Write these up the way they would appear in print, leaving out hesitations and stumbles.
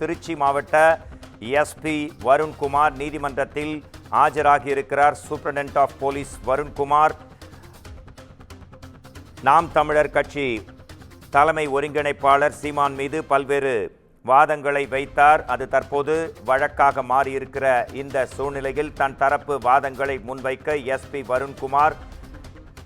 திருச்சி மாவட்ட எஸ்பி வருண்குமார் நீதிமன்றத்தில் ஆஜராகி இருக்கிறார். சூப்பரண்டென்ட் ஆஃப் போலீஸ் வருண்குமார் நாம் தமிழர் கட்சி தலைமை ஒருங்கிணைப்பாளர் சீமான் மீது பல்வேறு வாதங்களை வைத்தார். அது தற்போது வழக்காக மாறியிருக்கிற இந்த சூழ்நிலையில் தன் தரப்பு வாதங்களை முன்வைக்க எஸ்பி வருண்குமார்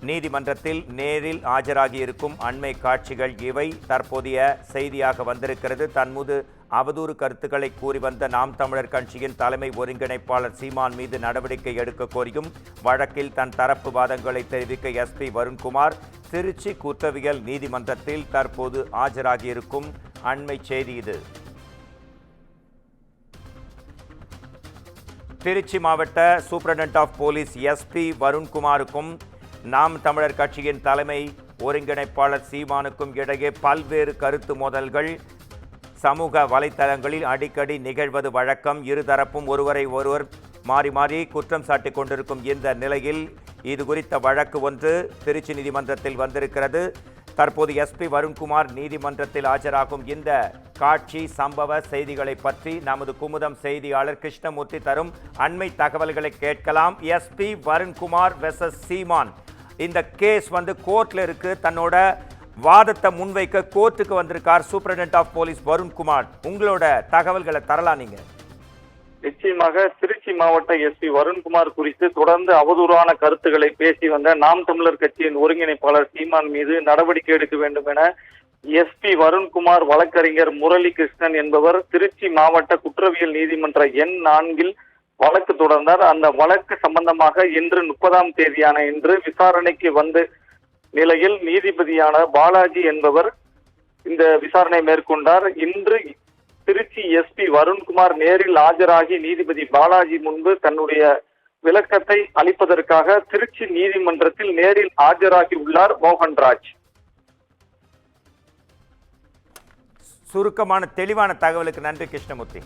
நீதிமன்றத்தில் நேரில் ஆஜராகி இருக்கும் அண்மை காட்சிகள் இவை. தற்போதைய செய்தியாக வந்திருக்கிறது. தன்மீது அவதூறு கருத்துக்களை கூறி வந்த நாம் தமிழர் கட்சியின் தலைமை ஒருங்கிணைப்பாளர் சீமான் மீது நடவடிக்கை எடுக்க கோரியும் வழக்கில் தன் தரப்பு வாதங்களை தெரிவிக்க எஸ்பி வருண்குமார் திருச்சி குற்றவியல் நீதிமன்றத்தில் தற்போது ஆஜராகியிருக்கும் அண்மை செய்தி இது. திருச்சி மாவட்ட சூப்பரண்டென்ட் ஆஃப் போலீஸ் எஸ்பி வருண்குமாருக்கும் நாம் தமிழர் கட்சியின் தலைமை ஒருங்கிணைப்பாளர் சீமானுக்கும் இடையே பல்வேறு கருத்து மோதல்கள் சமூக வலைத்தளங்களில் அடிக்கடி நிகழ்வது வழக்கம். இருதரப்பும் ஒருவரை ஒருவர் மாறி மாறி குற்றம் சாட்டிக் கொண்டிருக்கும் இந்த நிலையில் இது குறித்த வழக்கு ஒன்று திருச்சி நீதிமன்றத்தில் வந்திருக்கிறது. தற்போது எஸ்பி வருண்குமார் நீதிமன்றத்தில் ஆஜராகும் இந்த காட்சி சம்பவ செய்திகளை பற்றி நமது குமுதம் செய்தியாளர் கிருஷ்ணமூர்த்தி தரும் அண்மை தகவல்களை கேட்கலாம். எஸ்பி வருண்குமார் வெர்சஸ் சீமான், இந்த கேஸ் கோர்ட்ல இருக்கு. தன்னோட வாதத்தை முன்வைக்க கோர்ட்டுக்கு வந்திருக்கார் சூப்பரண்டென்ட் ஆஃப் போலீஸ் வருண்குமார். உங்களோட தகவல்களை தரலாம் நீங்க. நிச்சயமாக திருச்சி மாவட்ட எஸ்பி வருண்குமார் குறித்து தொடர்ந்து அவதூறான கருத்துக்களை பேசி வந்த நாம் தமிழர் கட்சியின் ஒருங்கிணைப்பாளர் சீமான் மீது நடவடிக்கை எடுக்க வேண்டும் என எஸ்பி வருண்குமார் வழக்கறிஞர் முரளி கிருஷ்ணன் என்பவர் திருச்சி மாவட்ட குற்றவியல் நீதிமன்ற எண் 4 வழக்கு தொடர்ந்தார். அந்த வழக்கு சம்பந்தமாக இன்று 30ஆம் தேதியான இன்று விசாரணைக்கு வந்த நிலையில் நீதிபதியான பாலாஜி என்பவர் இந்த விசாரணை மேற்கொண்டார். இன்று திருச்சி எஸ்பி வருண்குமார் நேரில் ஆஜராகி நீதிபதி பாலாஜி முன்பு தன்னுடைய விளக்கத்தை அளிப்பதற்காக திருச்சி நீதிமன்றத்தில் நேரில் ஆஜராகி உள்ளார் மோகன்ராஜ். சுருக்கமான தெளிவான தகவலுக்கு நன்றி கிருஷ்ணமூர்த்தி.